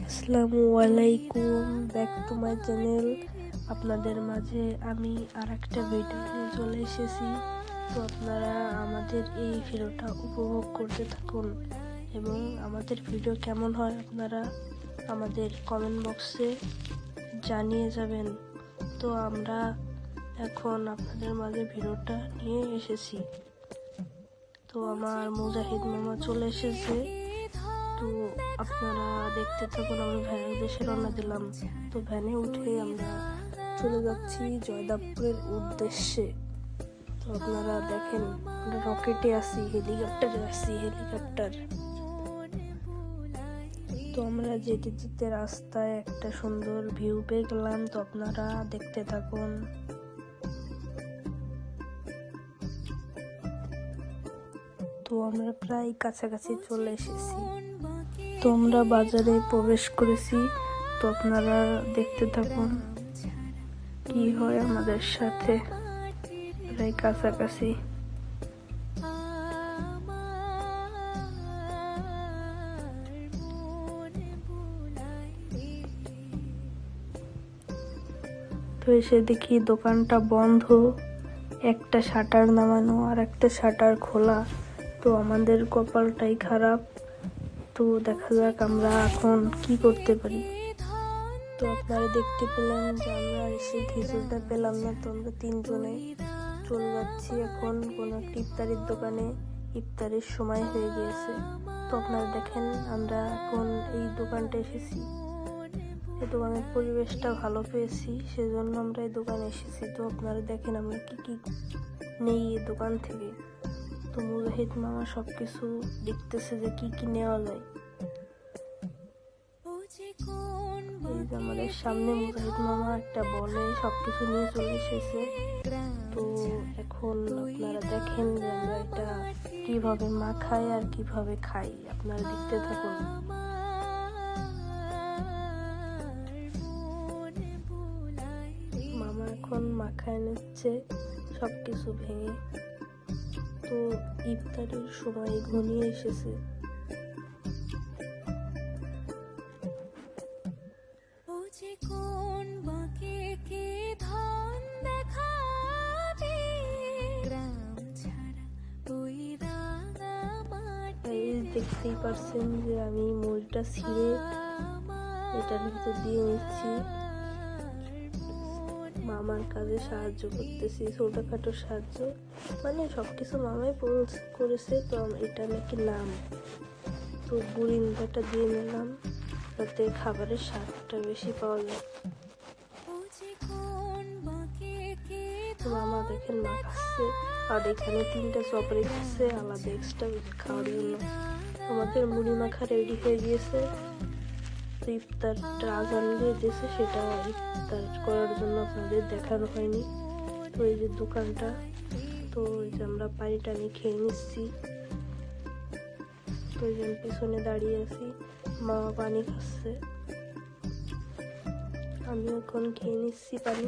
আসসালামু আলাইকুম, back to my channel. আপনাদের মাঝে আমি আর একটা ভিডিও নিয়ে চলে এসেছি। তো আপনারা আমাদের এই ভিডিওটা উপভোগ করতে থাকুন এবং আমাদের ভিডিও কেমন হয় আপনারা আমাদের কমেন্ট বক্সে জানিয়ে যাবেন। তো আমরা এখন আপনাদের মাঝে ভিডিওটা নিয়ে এসেছি। তো আমার মুজাহিদ মামা চলে এসেছে, তো আপনারা দেখতে থাকুন। আমরা ভ্যানের উদ্দেশ্যে রওনা দিলাম। তো ভ্যানে উঠে আমরা চলে যাচ্ছি জয়দেবপুরের উদ্দেশ্যে। তো আপনারা দেখেন, আমরা রকেটে আসি, হেলিকপ্টারে আসি, হেলিকপ্টার। তো আমরা যেতে যেতে রাস্তায় একটা সুন্দর ভিউ পেয়ে গেলাম। তো আপনারা দেখতে থাকুন। তো আমরা প্রায় কাছাকাছি চলে এসেছি। তো আমরা বাজারে প্রবেশ করেছি। তো আপনারা দেখতে থাকুন কি হয় আমাদের সাথে। প্রায় কাছাকাছি। তো এসে দেখি দোকানটা বন্ধ, একটা শাটার নামানো আর একটা শাটার খোলা। তো আমাদের কপালটাই খারাপ। তো দেখা যাক আমরা এখন কি করতে পারি। তো আপনারা দেখতে পেলেন যে আমরা এসে খেজুরটা পেলাম না। তো আমরা তিনজনে চলে যাচ্ছি এখন কোনো একটা ইফতারির দোকানে। ইফতারির সময় হয়ে গিয়েছে। তো আপনারা দেখেন আমরা এখন এই দোকানটা এসেছি। এই দোকানের পরিবেশটা ভালো পেয়েছি, সেজন্য আমরা এই দোকানে এসেছি। তো আপনারা দেখেন আমরা কি কি নেই এই দোকান থেকে। তো মুজাহিদ মামা সবকিছু দেখতেছে যে কি কি নেওয়া যায়। এই যে আমাদের সামনে মুজাহিদ মামা একটা বলে সবকিছু নিয়ে চলে এসেছে। তো এখন আপনারা দেখেন যে আমরা এটা কিভাবে মাখাই আর কিভাবে খাই, আপনারা দেখতে থাকুন। মামা এখন মাখায় নিচ্ছে সবকিছু ভেঙে। তো ইফতারের সময় ঘনিয়ে এসেছে। দেখতেই পারছেন যে আমি মুড়িটা ছিঁড়ে এটার ভিতর দিয়ে নিচ্ছি। মামার কাজে সাহায্য করতেছি, ছোটখাটো সাহায্য, মানে সবকিছু মামাই করেছে। তো এটা নাকি নাম। তো বুড়িন্দাটা দিয়ে নিলাম যাতে খাবারের স্বাদটা বেশি পাওয়া যায়। মামা দেখেন মাখাচ্ছে আর এখানে 3টা চপ রেখেছে আলাদা এক্সট্রা খাওয়ার জন্য। আমাদের মুড়ি মাখা রেডি হয়ে গিয়েছে। তো ইফতারটা আজান দিয়ে দিয়েছে, সেটা ইফতার করার জন্য আপনাদের দেখানো হয়নি। তো এই যে দোকানটা, তো এই যে আমরা পানি টানি খেয়ে নিচ্ছি। তো এই যে পিছনে দাঁড়িয়ে আছি, মামা পানি খাচ্ছে, আমি এখন খেয়ে নিচ্ছি পানি।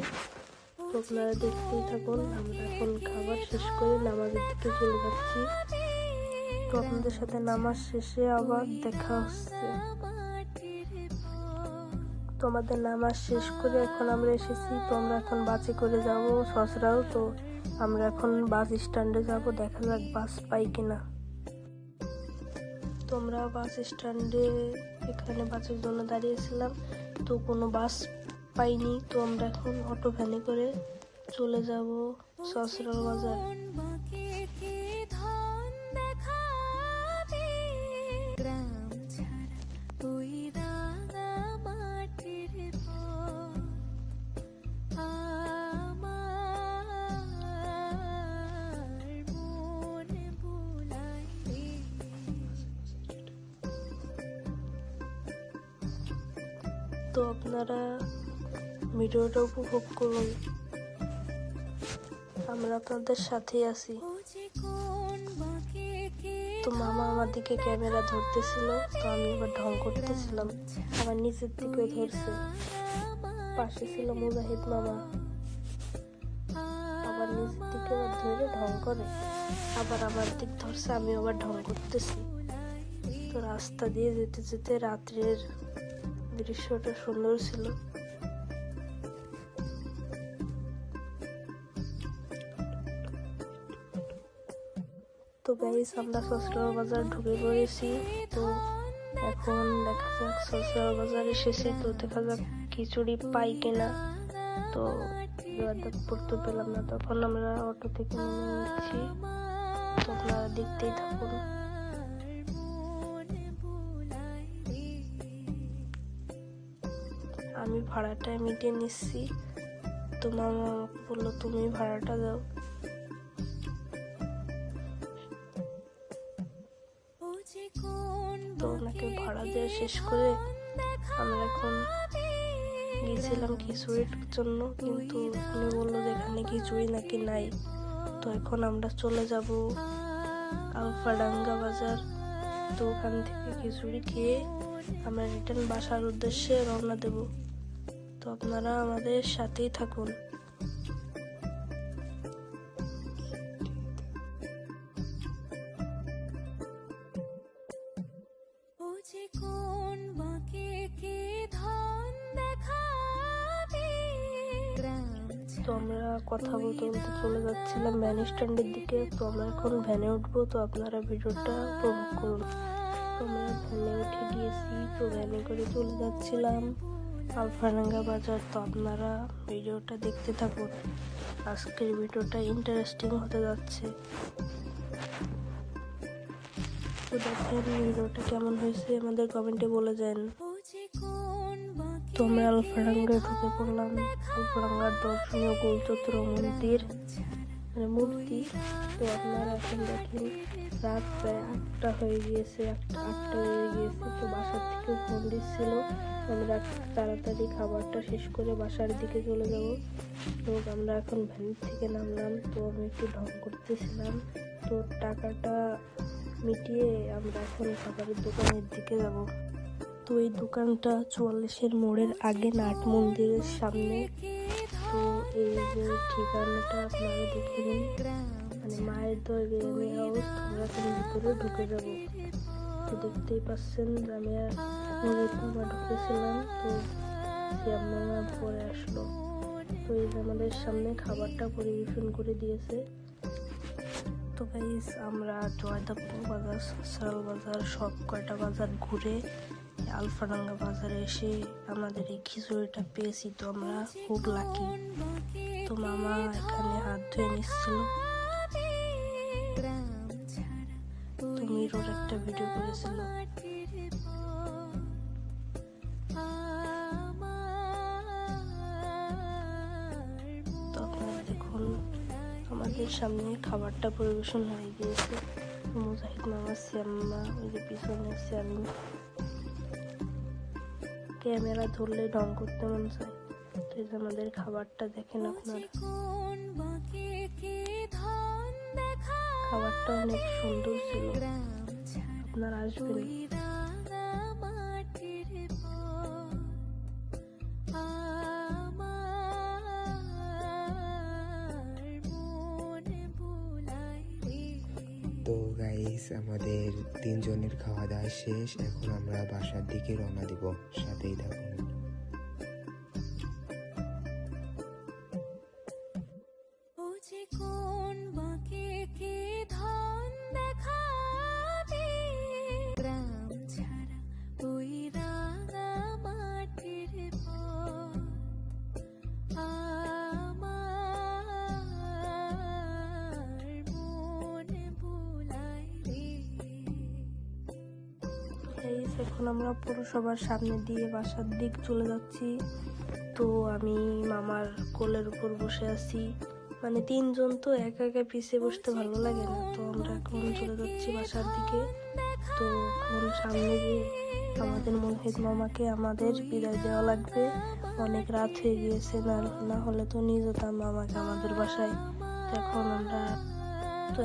তো আপনারা দেখতেই থাকুন। আমরা এখন খাবার শেষ করে নামাজের দিকে চলে যাচ্ছি। তো আপনাদের সাথে নামাজ শেষে আবার দেখা হচ্ছে। তো আমাদের নামাজ শেষ করে এখন আমরা এসেছি। তো আমরা এখন বাসে করে যাব সসরাও। তো আমরা এখন বাস স্ট্যান্ডে যাব, দেখা যাক বাস পাই কিনা। তো আমরা বাস স্ট্যান্ডে এখানে বাসের জন্য দাঁড়িয়েছিলাম। তো কোনো বাস পাইনি। তো আমরা এখন অটো ভ্যানে করে চলে যাব সসরাও বাজার। তো আপনারা ভিডিওটা উপভোগ করুন, আমরা আপনাদের সাথেই আছি। তো মামা আমার দিকে ক্যামেরা ধরতেছিল, তো আমি এবার ঢং করতেছিলাম। আমার নিচের দিকেও ধরছে, পাশে ছিল মুজাহিদ মামা, আবার নিচের দিকে ধরে ঢং করে, আবার আমার দিক ধরছে, আমি আবার ঢং করতেছি। তো রাস্তা দিয়ে যেতে যেতে রাত্রের দৃশ্যটা সুন্দর ছিল। তো গাইস, আমরা সসরাল বাজার ঢুকে পড়েছি। তো এখন দেখা যাক, সসরাল বাজার এসেছি, তো দেখা যাক খিচুড়ি পাই কিনা। তো পড়তে পেলাম না, তখন আমরা অটো থেকে নেমে নিচ্ছি। তো আপনারা দেখতেই থাকুন। আমি ভাড়াটা মিটিয়ে নিচ্ছি। তো মামা বললো তুমি ভাড়াটা দাও। তো ওনাকে ভাড়া দেওয়া শেষ করে আমরা এখন গিয়েছিলাম খিচুড়ির জন্য, কিন্তু উনি বললো যে এখানে খিচুড়ি নাকি নাই। তো এখন আমরা চলে যাব আলফাডাঙ্গা বাজার। তো ওখান থেকে খিচুড়ি খেয়ে আমরা রিটার্ন বাসার উদ্দেশ্যে রওনা দেব। তো আপনারা আমাদের সাথেই থাকুন। তো আমরা কথা বলতে বলতে চলে যাচ্ছিলাম ভ্যান স্ট্যান্ডের দিকে। তো আমরা এখন ভ্যানে উঠবো, তো আপনারা ভিডিওটা উপভোগ করুন। তো আমরা ভ্যানে উঠে গিয়েছি। তো ভ্যানে করে চলে যাচ্ছিলাম আলফাডাঙ্গা বাজার। তো আপনারা ভিডিওটা দেখতে থাকুন, আজকের ভিডিওটা ইন্টারেস্টিং হতে যাচ্ছে। তো দেখেন ভিডিওটা কেমন হয়েছে আমাদের কমেন্টে বলে যান। তো আমরা আলফাডাঙ্গায় ঢুকে পড়লাম। আলফাডাঙ্গার দর্শনীয় গোলচত্র মন্দির মূর্তি। তো আপনারা এখন দেখেন রাত প্রায় 8টা হয়ে গিয়েছে, 8টা হয়ে গিয়েছে। তো বাসার থেকে ফোন দিচ্ছিল আমরা তাড়াতাড়ি খাবারটা শেষ করে বাসার দিকে চলে যাব। তো আমরা এখন ভ্যান থেকে নামলাম। তো আমি একটু ঢং করতেছিলাম। তো টাকাটা মিটিয়ে আমরা এখন খাবারের দোকানের দিকে যাব। তো এই দোকানটা 44-এর মোড়ের আগে নাট মন্দিরের সামনে। তো এই যে ঠিকানাটা আপনারা দেখে নিন, মানে মায়ের দোয়া বিরিয়ানি হাউস। তোমরা এখন ভিতরে ঢুকে যাব। তো দেখতেই পাচ্ছেন যে আমি ঢুকেছিলাম। তো মামা পরে আসলো। তো এই যে আমাদের সামনে খাবারটা পরিবেশন করে দিয়েছে। তো গাইস, আমরা জয়দেবপুর বাজার, সসরাল বাজার, সব কয়টা বাজার ঘুরে আলফাডাঙ্গা বাজারে এসে আমাদের এই খিচুড়িটা পেয়েছি। তো আমরা খুব লাকি। তো মামা এখানে হাত ধুয়ে নিচ্ছিল। তো মিরর একটা ভিডিও করেছিল। তো আপনারা দেখুন, আমাদের সামনে খাবারটা পরিবেশন হয়ে গিয়েছে। মুজাহিদ মামা, শ্যাম্মা, ওই যে পিছনে শ্যামিন। ক্যামেরা ধরলে ঢং করতে মন চায়। তো এই যে আমাদের খাবারটা দেখেন আপনারা। খাবারটা অনেক সুন্দর ছিল, আপনারা আসবেন। তো গাইস, আমাদের 3 জনের খাওয়া দাওয়া শেষ। এখন আমরা বাসার দিকে রওনা দিব, সাথেই থাকুন। এখন আমরা পৌরসভার সামনে দিয়ে বাসার দিক চলে যাচ্ছি। তো আমি মামার কোলের উপর বসে আছি, মানে 3 জন তো একা একা পিছিয়ে বসতে ভালো লাগে না। তো আমরা এখন চলে যাচ্ছি বাসার দিকে। তো এখন সামনে গিয়ে আমাদের মুজাহিদ মামাকে আমাদের বিদায় দেওয়া লাগবে, অনেক রাত হয়ে গিয়েছে। না হলে তো নিয়ে যেতাম মামাকে আমাদের বাসায়।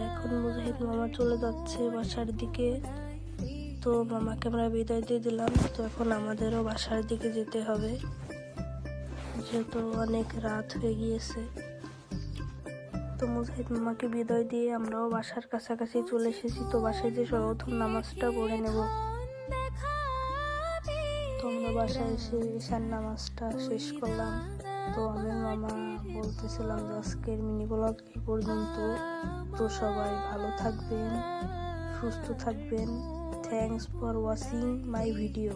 এখন মুজাহিদ মামা চলে যাচ্ছে বাসার দিকে। তো মামাকে আমরা বিদায় দিয়ে দিলাম। তো এখন আমাদেরও বাসার দিকে যেতে হবে, যেহেতু অনেক রাত হয়ে গিয়েছে। তো মুজাহিদ মামাকে বিদায় দিয়ে আমরাও বাসার কাছাকাছি চলে এসেছি। তো বাসায় যে সর্বপ্রথম নামাজটা পড়ে নেব। তো আমরা বাসায় এসে ঈশান নামাজটা শেষ করলাম। তো আমি মামা বলতেছিলাম যে আজকের মিনি ব্লগ এই পর্যন্ত। তো সবাই ভালো থাকবেন, সুস্থ থাকবেন। Thanks for watching my video.